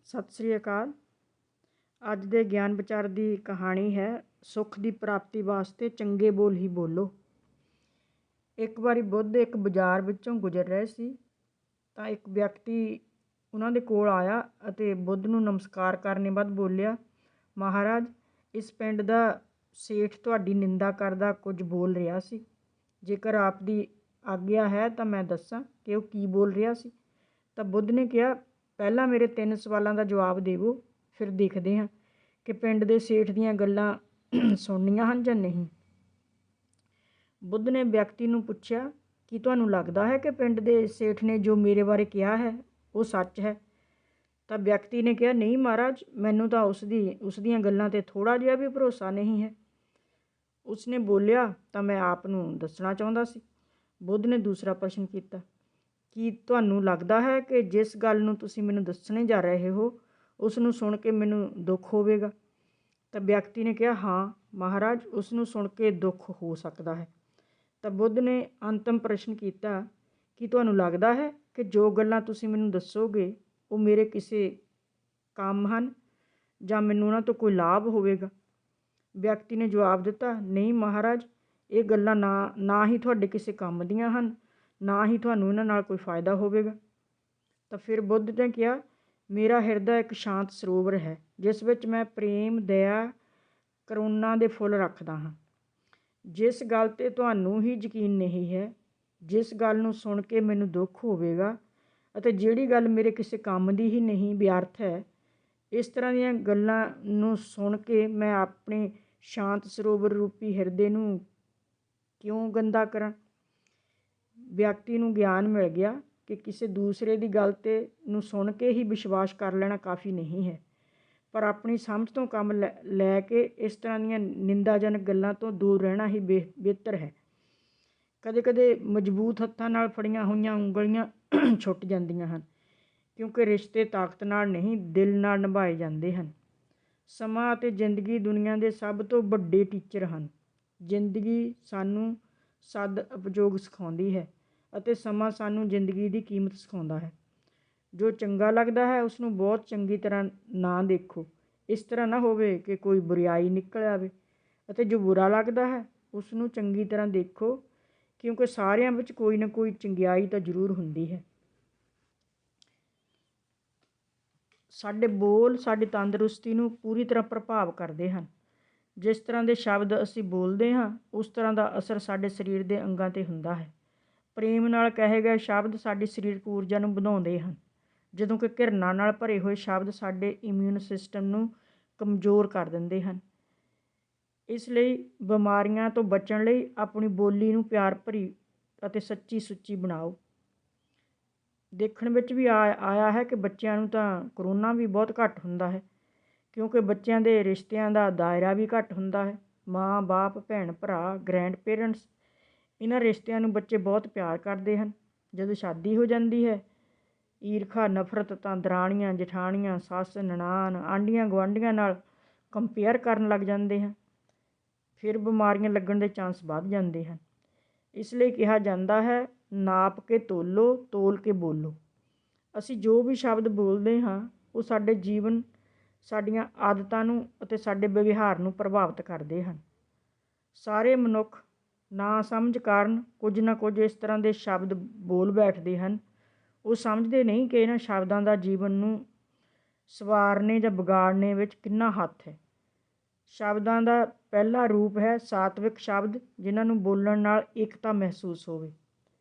ਸਤਿ ਸ੍ਰੀ ਅਕਾਲ। ਅੱਜ ਦੇ ਗਿਆਨ ਵਿਚਾਰ ਦੀ ਕਹਾਣੀ ਹੈ ਸੁੱਖ ਦੀ ਪ੍ਰਾਪਤੀ ਵਾਸਤੇ ਚੰਗੇ ਬੋਲ ਹੀ ਬੋਲੋ। ਇੱਕ ਵਾਰੀ ਬੁੱਧ ਇੱਕ ਬਾਜ਼ਾਰ ਵਿੱਚੋਂ ਗੁਜ਼ਰ ਰਹੇ ਸੀ ਤਾਂ ਇੱਕ ਵਿਅਕਤੀ ਉਹਨਾਂ ਦੇ ਕੋਲ ਆਇਆ ਅਤੇ ਬੁੱਧ ਨੂੰ ਨਮਸਕਾਰ ਕਰਨ ਬਾਅਦ ਬੋਲਿਆ, ਮਹਾਰਾਜ, ਇਸ ਪਿੰਡ ਦਾ ਸੇਠ ਤੁਹਾਡੀ ਨਿੰਦਾ ਕਰਦਾ ਕੁਝ ਬੋਲ ਰਿਹਾ ਸੀ। ਜੇਕਰ ਆਪ ਦੀ ਆਗਿਆ ਹੈ ਤਾਂ ਮੈਂ ਦੱਸਾਂ ਕਿ ਉਹ ਕੀ ਬੋਲ ਰਿਹਾ ਸੀ। ਤਾਂ ਬੁੱਧ ਨੇ ਕਿਹਾ, ਪਹਿਲਾਂ ਮੇਰੇ 3 ਸਵਾਲਾਂ ਦਾ ਜਵਾਬ ਦੇਵੋ, ਫਿਰ ਦੇਖਦੇ ਹਾਂ ਕਿ ਪਿੰਡ ਦੇ ਸੇਠ ਦੀਆਂ ਗੱਲਾਂ ਸੁਣਨੀਆਂ ਹਨ ਜਾਂ ਨਹੀਂ। ਬੁੱਧ ਨੇ ਵਿਅਕਤੀ ਨੂੰ ਪੁੱਛਿਆ ਕਿ ਤੁਹਾਨੂੰ ਲੱਗਦਾ ਹੈ ਕਿ ਪਿੰਡ ਦੇ ਸੇਠ ਨੇ ਜੋ ਮੇਰੇ ਬਾਰੇ ਕਿਹਾ ਹੈ ਉਹ ਸੱਚ ਹੈ। ਤਾਂ ਵਿਅਕਤੀ ਨੇ ਕਿਹਾ, ਨਹੀਂ ਮਹਾਰਾਜ, ਮੈਨੂੰ ਤਾਂ ਉਸ ਦੀਆਂ ਗੱਲਾਂ 'ਤੇ ਥੋੜ੍ਹਾ ਜਿਹਾ ਵੀ ਭਰੋਸਾ ਨਹੀਂ ਹੈ। ਉਸਨੇ ਬੋਲਿਆ, ਤਾਂ ਮੈਂ ਆਪ ਨੂੰ ਦੱਸਣਾ ਚਾਹੁੰਦਾ ਸੀ। ਬੁੱਧ ਨੇ ਦੂਸਰਾ ਪ੍ਰਸ਼ਨ ਕੀਤਾ, ਕੀ ਤੁਹਾਨੂੰ ਲੱਗਦਾ ਹੈ ਕਿ ਜਿਸ ਗੱਲ ਨੂੰ ਤੁਸੀਂ ਮੈਨੂੰ ਦੱਸਣੇ ਜਾ ਰਹੇ ਹੋ ਉਸ ਨੂੰ ਸੁਣ ਕੇ ਮੈਨੂੰ ਦੁੱਖ ਹੋਵੇਗਾ? ਤਾਂ ਵਿਅਕਤੀ ਨੇ ਕਿਹਾ, ਹਾਂ ਮਹਾਰਾਜ, ਉਸ ਨੂੰ ਸੁਣ ਕੇ ਦੁੱਖ ਹੋ ਸਕਦਾ ਹੈ। ਤਾਂ ਬੁੱਧ ਨੇ ਅੰਤਮ ਪ੍ਰਸ਼ਨ ਕੀਤਾ, ਕੀ ਤੁਹਾਨੂੰ ਲੱਗਦਾ ਹੈ ਕਿ ਜੋ ਗੱਲਾਂ ਤੁਸੀਂ ਮੈਨੂੰ ਦੱਸੋਗੇ ਉਹ ਮੇਰੇ ਕਿਸੇ ਕੰਮ ਹਨ ਜਾਂ ਮੈਨੂੰ ਉਹਨਾਂ ਤੋਂ ਕੋਈ ਲਾਭ ਹੋਵੇਗਾ? ਵਿਅਕਤੀ ਨੇ ਜਵਾਬ ਦਿੱਤਾ, ਨਹੀਂ ਮਹਾਰਾਜ, ਇਹ ਗੱਲਾਂ ਨਾ ਹੀ ਤੁਹਾਡੇ ਕਿਸੇ ਕੰਮ ਦੀਆਂ ਹਨ, ਨਾ ਹੀ ਤੁਹਾਨੂੰ ਇਹਨਾਂ ਨਾਲ ਕੋਈ ਫਾਇਦਾ ਹੋਵੇਗਾ। ਤਾਂ ਫਿਰ ਬੁੱਧ ਨੇ ਕਿਹਾ, ਮੇਰਾ ਹਿਰਦਾ ਇੱਕ ਸ਼ਾਂਤ ਸਰੋਵਰ ਹੈ ਜਿਸ ਵਿੱਚ ਮੈਂ ਪ੍ਰੇਮ, ਦਇਆ, ਕਰੁਣਾ ਦੇ ਫੁੱਲ ਰੱਖਦਾ ਹਾਂ। ਜਿਸ ਗੱਲ 'ਤੇ ਤੁਹਾਨੂੰ ਹੀ ਯਕੀਨ ਨਹੀਂ ਹੈ, ਜਿਸ ਗੱਲ ਨੂੰ ਸੁਣ ਕੇ ਮੈਨੂੰ ਦੁੱਖ ਹੋਵੇਗਾ ਅਤੇ ਜਿਹੜੀ ਗੱਲ ਮੇਰੇ ਕਿਸੇ ਕੰਮ ਦੀ ਹੀ ਨਹੀਂ, ਵਿਅਰਥ ਹੈ, ਇਸ ਤਰ੍ਹਾਂ ਦੀਆਂ ਗੱਲਾਂ ਨੂੰ ਸੁਣ ਕੇ ਮੈਂ ਆਪਣੇ ਸ਼ਾਂਤ ਸਰੋਵਰ ਰੂਪੀ ਹਿਰਦੇ ਨੂੰ ਕਿਉਂ ਗੰਦਾ ਕਰਾਂ? ਵਿਅਕਤੀ ਨੂੰ ਗਿਆਨ ਮਿਲ ਗਿਆ ਕਿ ਕਿਸੇ ਦੂਸਰੇ ਦੀ ਗੱਲ ਨੂੰ ਸੁਣ ਕੇ ਹੀ ਵਿਸ਼ਵਾਸ ਕਰ ਲੈਣਾ ਕਾਫੀ ਨਹੀਂ ਹੈ, ਪਰ ਆਪਣੀ ਸਮਝ ਤੋਂ ਕੰਮ ਲੈ ਕੇ ਇਸ ਤਰ੍ਹਾਂ ਦੀਆਂ ਨਿੰਦਾਜਨਕ ਗੱਲਾਂ ਤੋਂ ਦੂਰ ਰਹਿਣਾ ਹੀ ਬਿਹਤਰ ਹੈ। ਕਦੇ ਕਦੇ ਮਜ਼ਬੂਤ ਹੱਥਾਂ ਨਾਲ ਫੜੀਆਂ ਹੋਈਆਂ ਉਂਗਲੀਆਂ ਛੁੱਟ ਜਾਂਦੀਆਂ ਹਨ, ਕਿਉਂਕਿ ਰਿਸ਼ਤੇ ਤਾਕਤ ਨਾਲ ਨਹੀਂ, ਦਿਲ ਨਾਲ ਨਿਭਾਏ ਜਾਂਦੇ ਹਨ। ਸਮਾਂ ਅਤੇ ਜ਼ਿੰਦਗੀ ਦੁਨੀਆ ਦੇ ਸਭ ਤੋਂ ਵੱਡੇ ਟੀਚਰ ਹਨ। ਜ਼ਿੰਦਗੀ ਸਾਨੂੰ ਸਦ-ਉਪਯੋਗ ਸਿਖਾਉਂਦੀ ਹੈ ਅਤੇ ਸਮਾਂ ਸਾਨੂੰ ਜ਼ਿੰਦਗੀ ਦੀ ਕੀਮਤ ਸਿਖਾਉਂਦਾ ਹੈ। ਜੋ ਚੰਗਾ ਲੱਗਦਾ ਹੈ ਉਸ ਨੂੰ ਬਹੁਤ ਚੰਗੀ ਤਰ੍ਹਾਂ ਨਾ ਦੇਖੋ, ਇਸ ਤਰ੍ਹਾਂ ਨਾ ਹੋਵੇ ਕਿ ਕੋਈ ਬੁਰਾਈ ਨਿਕਲ ਆਵੇ, ਅਤੇ ਜੋ ਬੁਰਾ ਲੱਗਦਾ ਹੈ ਉਸ ਨੂੰ ਚੰਗੀ ਤਰ੍ਹਾਂ ਦੇਖੋ, ਕਿਉਂਕਿ ਸਾਰਿਆਂ ਵਿੱਚ ਕੋਈ ਨਾ ਕੋਈ ਚੰਗਿਆਈ ਤਾਂ ਜ਼ਰੂਰ ਹੁੰਦੀ ਹੈ। ਸਾਡੇ ਬੋਲ ਸਾਡੀ ਤੰਦਰੁਸਤੀ ਨੂੰ ਪੂਰੀ ਤਰ੍ਹਾਂ ਪ੍ਰਭਾਵ ਕਰਦੇ ਹਨ। ਜਿਸ ਤਰ੍ਹਾਂ ਦੇ ਸ਼ਬਦ ਅਸੀਂ ਬੋਲਦੇ ਹਾਂ ਉਸ ਤਰ੍ਹਾਂ ਦਾ ਅਸਰ ਸਾਡੇ ਸਰੀਰ ਦੇ ਅੰਗਾਂ 'ਤੇ ਹੁੰਦਾ ਹੈ। ਪ੍ਰੇਮ ਨਾਲ ਕਹੇ ਗਏ ਸ਼ਬਦ ਸਾਡੀ ਸਰੀਰਕ ਊਰਜਾ ਨੂੰ ਵਧਾਉਂਦੇ ਹਨ, ਜਦੋਂ ਕਿ ਘਿਰਣਾ ਨਾਲ ਭਰੇ ਹੋਏ ਸ਼ਬਦ ਸਾਡੇ ਇਮਿਊਨ ਸਿਸਟਮ ਨੂੰ ਕਮਜ਼ੋਰ ਕਰ ਦਿੰਦੇ ਹਨ। ਇਸ ਲਈ ਬਿਮਾਰੀਆਂ ਤੋਂ ਬਚਣ ਲਈ ਆਪਣੀ ਬੋਲੀ ਨੂੰ ਪਿਆਰ ਭਰੀ ਅਤੇ ਸੱਚੀ ਸੁੱਚੀ ਬਣਾਓ। ਦੇਖਣ ਵਿੱਚ ਵੀ ਆਇਆ ਹੈ ਕਿ ਬੱਚਿਆਂ ਨੂੰ ਤਾਂ ਕਰੋਨਾ ਵੀ ਬਹੁਤ ਘੱਟ ਹੁੰਦਾ ਹੈ, ਕਿਉਂਕਿ ਬੱਚਿਆਂ ਦੇ ਰਿਸ਼ਤਿਆਂ ਦਾ ਦਾਇਰਾ ਵੀ ਘੱਟ ਹੁੰਦਾ ਹੈ। ਮਾਂ ਬਾਪ, ਭੈਣ ਭਰਾ, ਗ੍ਰੈਂਡ ਪੇਰੈਂਟਸ, ਇਹਨਾਂ ਰਿਸ਼ਤਿਆਂ ਨੂੰ ਬੱਚੇ ਬਹੁਤ ਪਿਆਰ ਕਰਦੇ ਹਨ। ਜਦੋਂ ਸ਼ਾਦੀ ਹੋ ਜਾਂਦੀ ਹੈ, ਈਰਖਾ, ਨਫ਼ਰਤ ਤਾਂ ਦਰਾਣੀਆਂ, ਜਠਾਣੀਆਂ, ਸੱਸ, ਨਨਾਣ, ਆਂਢੀਆਂ ਗੁਆਂਢੀਆਂ ਨਾਲ ਕੰਪੇਅਰ ਕਰਨ ਲੱਗ ਜਾਂਦੇ ਹਨ। ਫਿਰ ਬਿਮਾਰੀਆਂ ਲੱਗਣ ਦੇ ਚਾਂਸ ਵੱਧ ਜਾਂਦੇ ਹਨ। ਇਸ ਲਈ ਕਿਹਾ ਜਾਂਦਾ ਹੈ, ਨਾਪ ਕੇ ਤੋਲੋ, ਤੋਲ ਕੇ ਬੋਲੋ। ਅਸੀਂ ਜੋ ਵੀ ਸ਼ਬਦ ਬੋਲਦੇ ਹਾਂ ਉਹ ਸਾਡੇ ਜੀਵਨ, ਸਾਡੀਆਂ ਆਦਤਾਂ ਨੂੰ ਅਤੇ ਸਾਡੇ ਵਿਵਹਾਰ ਨੂੰ ਪ੍ਰਭਾਵਿਤ ਕਰਦੇ ਹਨ। ਸਾਰੇ ਮਨੁੱਖ ਨਾ ਸਮਝ ਕਾਰਨ ਕੁਝ ਨਾ ਕੁਝ ਇਸ ਤਰ੍ਹਾਂ ਦੇ ਸ਼ਬਦ ਬੋਲ ਬੈਠਦੇ ਹਨ। ਉਹ ਸਮਝਦੇ ਨਹੀਂ ਕਿ ਇਹਨਾਂ ਸ਼ਬਦਾਂ ਦਾ ਜੀਵਨ ਨੂੰ ਸਵਾਰਨੇ ਜਾਂ ਵਿਗਾੜਨੇ ਵਿੱਚ ਕਿੰਨਾ ਹੱਥ ਹੈ। ਸ਼ਬਦਾਂ ਦਾ ਪਹਿਲਾ ਰੂਪ ਹੈ ਸਾਤਵਿਕ ਸ਼ਬਦ, ਜਿਨ੍ਹਾਂ ਨੂੰ ਬੋਲਣ ਨਾਲ ਏਕਤਾ ਮਹਿਸੂਸ ਹੋਵੇ,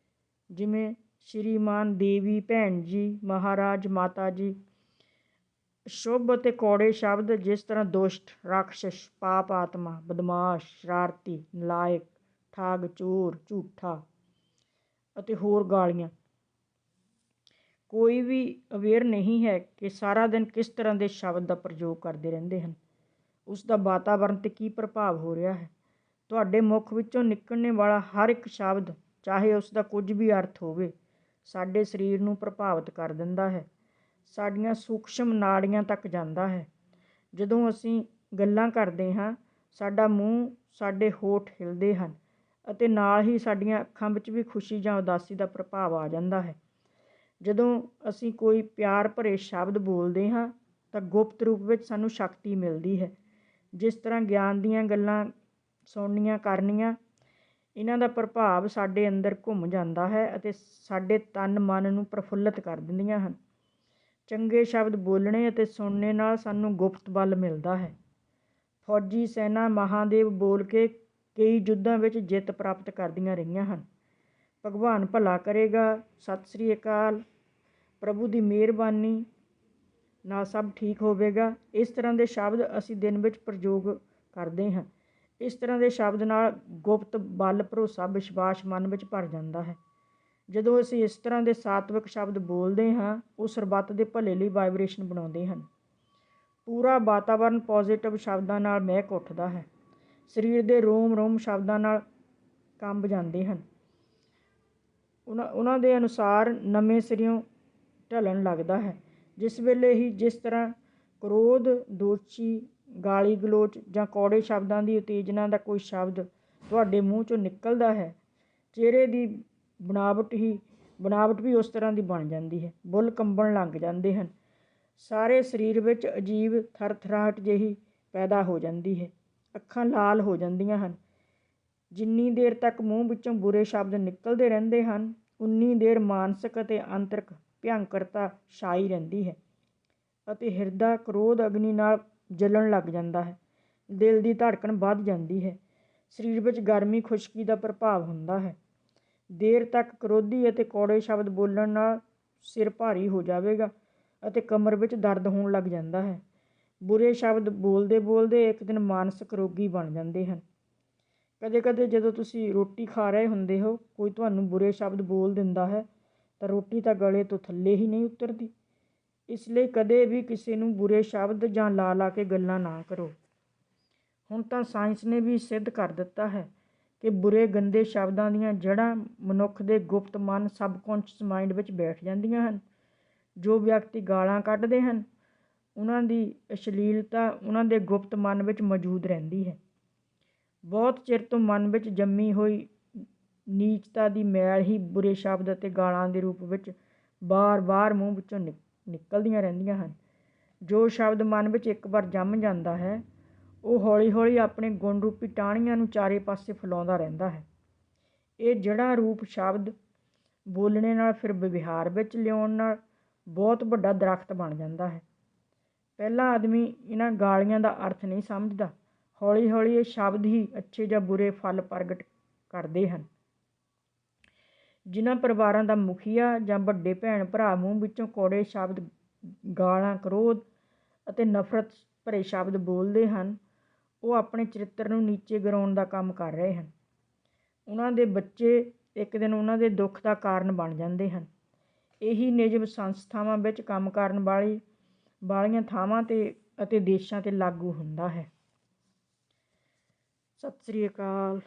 ਜਿਵੇਂ ਸ਼੍ਰੀਮਾਨ, ਦੇਵੀ, ਭੈਣ ਜੀ, ਮਹਾਰਾਜ, ਮਾਤਾ ਜੀ। ਸ਼ੁਭ ਅਤੇ ਕੌੜੇ ਸ਼ਬਦ, ਜਿਸ ਤਰ੍ਹਾਂ ਦੁਸ਼ਟ, ਰਾਖਸ਼, ਪਾਪ ਆਤਮਾ, ਬਦਮਾਸ਼, ਸ਼ਰਾਰਤੀ, ਨਲਾਇਕ, ਠੱਗ, ਚੋਰ, ਝੂਠਾ ਅਤੇ ਹੋਰ ਗਾਲੀਆਂ। ਕੋਈ ਵੀ ਅਵੇਅਰ ਨਹੀਂ ਹੈ ਕਿ ਸਾਰਾ ਦਿਨ ਕਿਸ ਤਰ੍ਹਾਂ ਦੇ ਸ਼ਬਦ ਦਾ ਪ੍ਰਯੋਗ ਕਰਦੇ ਰਹਿੰਦੇ ਹਨ, ਉਸ ਦਾ ਵਾਤਾਵਰਣ 'ਤੇ ਕੀ ਪ੍ਰਭਾਵ ਹੋ ਰਿਹਾ ਹੈ। ਤੁਹਾਡੇ ਮੁੱਖ ਵਿੱਚੋਂ ਨਿਕਲਣ ਵਾਲਾ ਹਰ ਇੱਕ ਸ਼ਬਦ, ਚਾਹੇ ਉਸ ਦਾ ਕੁਝ ਵੀ ਅਰਥ ਹੋਵੇ, ਸਾਡੇ ਸਰੀਰ ਨੂੰ ਪ੍ਰਭਾਵਿਤ ਕਰ ਦਿੰਦਾ ਹੈ, ਸਾਡੀਆਂ ਸੂਖਸ਼ਮ ਨਾੜੀਆਂ ਤੱਕ ਜਾਂਦਾ ਹੈ। ਜਦੋਂ ਅਸੀਂ ਗੱਲਾਂ ਕਰਦੇ ਹਾਂ, ਸਾਡਾ ਮੂੰਹ, ਸਾਡੇ ਹੋਠ ਹਿਲਦੇ ਹਨ ਅਤੇ ਨਾਲ ਹੀ ਸਾਡੀਆਂ ਅੱਖਾਂ ਵਿੱਚ ਵੀ ਖੁਸ਼ੀ ਜਾਂ ਉਦਾਸੀ ਦਾ ਪ੍ਰਭਾਵ ਆ ਜਾਂਦਾ ਹੈ। ਜਦੋਂ ਅਸੀਂ ਕੋਈ ਪਿਆਰ ਭਰੇ ਸ਼ਬਦ ਬੋਲਦੇ ਹਾਂ ਤਾਂ ਗੁਪਤ ਰੂਪ ਵਿੱਚ ਸਾਨੂੰ ਸ਼ਕਤੀ ਮਿਲਦੀ ਹੈ। ਜਿਸ ਤਰ੍ਹਾਂ ਗਿਆਨ ਦੀਆਂ ਗੱਲਾਂ ਸੁਣਨੀਆਂ ਕਰਨੀਆਂ, ਇਹਨਾਂ ਦਾ ਪ੍ਰਭਾਵ ਸਾਡੇ ਅੰਦਰ ਘੁੰਮ ਜਾਂਦਾ ਹੈ ਅਤੇ ਸਾਡੇ ਤਨ ਮਨ ਨੂੰ ਪ੍ਰਫੁੱਲਤ ਕਰ ਦਿੰਦੀਆਂ ਹਨ। ਚੰਗੇ ਸ਼ਬਦ ਬੋਲਣੇ ਅਤੇ ਸੁਣਨੇ ਨਾਲ ਸਾਨੂੰ ਗੁਪਤ ਬਲ ਮਿਲਦਾ ਹੈ। ਫੌਜੀ ਸੈਨਾ ਮਹਾਦੇਵ ਬੋਲ ਕੇ ਕਈ ਯੁੱਧਾਂ ਵਿੱਚ ਜਿੱਤ ਪ੍ਰਾਪਤ ਕਰਦੀਆਂ ਰਹੀਆਂ ਹਨ। ਭਗਵਾਨ ਭਲਾ ਕਰੇਗਾ। ਸਤਿ ਸ੍ਰੀ ਅਕਾਲ। ਪ੍ਰਭੂ ਦੀ ਮਿਹਰਬਾਨੀ ਨਾਲ ਸਭ ਠੀਕ ਹੋਵੇਗਾ। ਇਸ ਤਰ੍ਹਾਂ ਦੇ ਸ਼ਬਦ ਅਸੀਂ ਦਿਨ ਵਿੱਚ ਪ੍ਰਯੋਗ ਕਰਦੇ ਹਾਂ। ਇਸ ਤਰ੍ਹਾਂ ਦੇ ਸ਼ਬਦ ਨਾਲ ਗੁਪਤ ਬਲ, ਭਰੋਸਾ, ਵਿਸ਼ਵਾਸ ਮਨ ਵਿੱਚ ਭਰ ਜਾਂਦਾ ਹੈ। ਜਦੋਂ ਅਸੀਂ ਇਸ ਤਰ੍ਹਾਂ ਦੇ ਸਾਤਵਿਕ ਸ਼ਬਦ ਬੋਲਦੇ ਹਾਂ, ਉਹ ਸਰਬੱਤ ਦੇ ਭਲੇ ਲਈ ਵਾਈਬ੍ਰੇਸ਼ਨ ਬਣਾਉਂਦੇ ਹਨ। ਪੂਰਾ ਵਾਤਾਵਰਨ ਪੋਜ਼ੀਟਿਵ ਸ਼ਬਦਾਂ ਨਾਲ ਮਹਿਕ ਉੱਠਦਾ ਹੈ। ਸਰੀਰ ਦੇ ਰੋਮ ਰੋਮ ਸ਼ਬਦਾਂ ਨਾਲ ਕੰਬ ਜਾਂਦੇ ਹਨ। ਉਹਨਾਂ ਦੇ ਅਨੁਸਾਰ ਨਵੇਂ ਸਿਰਿਓਂ ਢਲਣ ਲੱਗਦਾ ਹੈ। ਜਿਸ ਵੇਲੇ ਹੀ ਜਿਸ ਤਰ੍ਹਾਂ ਕ੍ਰੋਧ, ਦੋਸ਼ੀ, ਗਾਲੀ ਗਲੋਚ ਜਾਂ ਕੌੜੇ ਸ਼ਬਦਾਂ ਦੀ ਉਤੇਜਨਾ ਦਾ ਕੋਈ ਸ਼ਬਦ ਤੁਹਾਡੇ ਮੂੰਹ 'ਚੋਂ ਨਿਕਲਦਾ ਹੈ, ਚਿਹਰੇ ਦੀ ਬਣਾਵਟ ਵੀ ਉਸ ਤਰ੍ਹਾਂ ਦੀ ਬਣ ਜਾਂਦੀ ਹੈ। ਬੁੱਲ੍ਹ ਕੰਬਣ ਲੱਗ ਜਾਂਦੇ ਹਨ। ਸਾਰੇ ਸਰੀਰ ਵਿੱਚ ਅਜੀਬ ਥਰਥਰਾਹਟ ਜਿਹੀ ਪੈਦਾ ਹੋ ਜਾਂਦੀ ਹੈ। ਅੱਖਾਂ ਲਾਲ ਹੋ ਜਾਂਦੀਆਂ ਹਨ। ਜਿੰਨੀ ਦੇਰ ਤੱਕ ਮੂੰਹ ਵਿੱਚੋਂ ਬੁਰੇ ਸ਼ਬਦ ਨਿਕਲਦੇ ਰਹਿੰਦੇ ਹਨ, ਉਨੀ ਦੇਰ ਮਾਨਸਿਕ ਅਤੇ ਆਂਤਰਿਕ ਭਿਅੰਕਰਤਾ ਛਾਈ ਰਹਿੰਦੀ ਹੈ ਅਤੇ ਹਿਰਦਾ ਕ੍ਰੋਧ ਅਗਨੀ ਨਾਲ ਜਲਣ ਲੱਗ ਜਾਂਦਾ ਹੈ। ਦਿਲ ਦੀ ਧੜਕਣ ਵੱਧ ਜਾਂਦੀ ਹੈ। ਸਰੀਰ ਵਿੱਚ ਗਰਮੀ, ਖੁਸ਼ਕੀ ਦਾ ਪ੍ਰਭਾਵ ਹੁੰਦਾ ਹੈ। ਦੇਰ ਤੱਕ ਕ੍ਰੋਧੀ ਅਤੇ ਕੌੜੇ ਸ਼ਬਦ ਬੋਲਣ ਨਾਲ ਸਿਰ ਭਾਰੀ ਹੋ ਜਾਵੇਗਾ ਅਤੇ ਕਮਰ ਵਿੱਚ ਦਰਦ ਹੋਣ ਲੱਗ ਜਾਂਦਾ ਹੈ। ਬੁਰੇ ਸ਼ਬਦ ਬੋਲਦੇ ਬੋਲਦੇ ਇੱਕ ਦਿਨ ਮਾਨਸਿਕ ਰੋਗੀ ਬਣ ਜਾਂਦੇ ਹਨ। ਕਦੇ ਕਦੇ ਜਦੋਂ ਤੁਸੀਂ ਰੋਟੀ ਖਾ ਰਹੇ ਹੁੰਦੇ ਹੋ, ਕੋਈ ਤੁਹਾਨੂੰ ਬੁਰੇ ਸ਼ਬਦ ਬੋਲ ਦਿੰਦਾ ਹੈ ਤਾਂ ਰੋਟੀ ਤਾਂ ਗਲੇ ਤੋਂ ਥੱਲੇ ਹੀ ਨਹੀਂ ਉਤਰਦੀ। ਇਸ ਲਈ ਕਦੇ ਵੀ ਕਿਸੇ ਨੂੰ ਬੁਰੇ ਸ਼ਬਦ ਜਾਂ ਲਾ ਕੇ ਗੱਲਾਂ ਨਾ ਕਰੋ। ਹੁਣ ਤਾਂ ਸਾਇੰਸ ਨੇ ਵੀ ਸਿੱਧ ਕਰ ਦਿੱਤਾ ਹੈ ਕਿ ਬੁਰੇ ਗੰਦੇ ਸ਼ਬਦਾਂ ਦੀਆਂ ਜੜ੍ਹਾਂ ਮਨੁੱਖ ਦੇ ਗੁਪਤ ਮਨ, ਸਬਕੌਂਸ਼ੀਅਸ ਮਾਈਂਡ ਵਿੱਚ ਬੈਠ ਜਾਂਦੀਆਂ ਹਨ। ਜੋ ਵਿਅਕਤੀ ਗਾਲਾਂ ਕੱਢਦੇ ਹਨ, ਉਹਨਾਂ ਦੀ ਅਸ਼ਲੀਲਤਾ ਉਹਨਾਂ ਦੇ ਗੁਪਤ ਮਨ ਵਿੱਚ ਮੌਜੂਦ ਰਹਿੰਦੀ ਹੈ। ਬਹੁਤ ਚਿਰ ਤੋਂ ਮਨ ਵਿੱਚ ਜੰਮੀ ਹੋਈ ਨੀਚਤਾ ਦੀ ਮੈਲ ਹੀ ਬੁਰੇ ਸ਼ਬਦ ਅਤੇ ਗਾਲਾਂ ਦੇ ਰੂਪ ਵਿੱਚ ਵਾਰ-ਵਾਰ ਮੂੰਹ ਵਿੱਚੋਂ ਨਿਕਲਦੀਆਂ ਰਹਿੰਦੀਆਂ ਹਨ। ਜੋ ਸ਼ਬਦ ਮਨ ਵਿੱਚ ਇੱਕ ਵਾਰ ਜੰਮ ਜਾਂਦਾ ਹੈ, ਉਹ ਹੌਲੀ ਹੌਲੀ ਆਪਣੇ ਗੁਣ ਰੂਪੀ ਟਾਹਣੀਆਂ ਨੂੰ ਚਾਰੇ ਪਾਸੇ ਫੈਲਾਉਂਦਾ ਰਹਿੰਦਾ ਹੈ। ਇਹ ਜੜ੍ਹਾਂ ਰੂਪ ਸ਼ਬਦ ਬੋਲਣੇ ਨਾਲ ਫਿਰ ਵਿਵਹਾਰ ਵਿੱਚ ਲਿਆਉਣ ਨਾਲ ਬਹੁਤ ਵੱਡਾ ਦਰੱਖਤ ਬਣ ਜਾਂਦਾ ਹੈ। ਪਹਿਲਾਂ ਆਦਮੀ ਇਹਨਾਂ ਗਾਲੀਆਂ ਦਾ ਅਰਥ ਨਹੀਂ ਸਮਝਦਾ। ਹੌਲੀ ਹੌਲੀ ਇਹ ਸ਼ਬਦ ਹੀ ਅੱਛੇ ਜਾਂ ਬੁਰੇ ਫਲ ਪ੍ਰਗਟ ਕਰਦੇ ਹਨ। ਜਿਨ੍ਹਾਂ ਪਰਿਵਾਰਾਂ ਦਾ ਮੁਖੀਆ ਜਾਂ ਵੱਡੇ ਭੈਣ ਭਰਾ ਮੂੰਹ ਵਿੱਚੋਂ ਕੌੜੇ ਸ਼ਬਦ, ਗਾਲਾਂ, ਕ੍ਰੋਧ ਅਤੇ ਨਫ਼ਰਤ ਭਰੇ ਸ਼ਬਦ ਬੋਲਦੇ ਹਨ, ਉਹ ਆਪਣੇ ਚਰਿੱਤਰ ਨੂੰ ਨੀਚੇ ਗਿਰਾਉਣ ਦਾ ਕੰਮ ਕਰ ਰਹੇ ਹਨ। ਉਹਨਾਂ ਦੇ ਬੱਚੇ ਇੱਕ ਦਿਨ ਉਹਨਾਂ ਦੇ ਦੁੱਖ ਦਾ ਕਾਰਨ ਬਣ ਜਾਂਦੇ ਹਨ। ਇਹੀ ਨਿਯਮ ਸੰਸਥਾਵਾਂ ਵਿੱਚ ਕੰਮ ਕਰਨ ਵਾਲੀਆਂ ਥਾਵਾਂ 'ਤੇ ਅਤੇ ਦੇਸ਼ਾਂ 'ਤੇ ਲਾਗੂ ਹੁੰਦਾ ਹੈ। ਸਤਿ ਸ੍ਰੀ ਅਕਾਲ।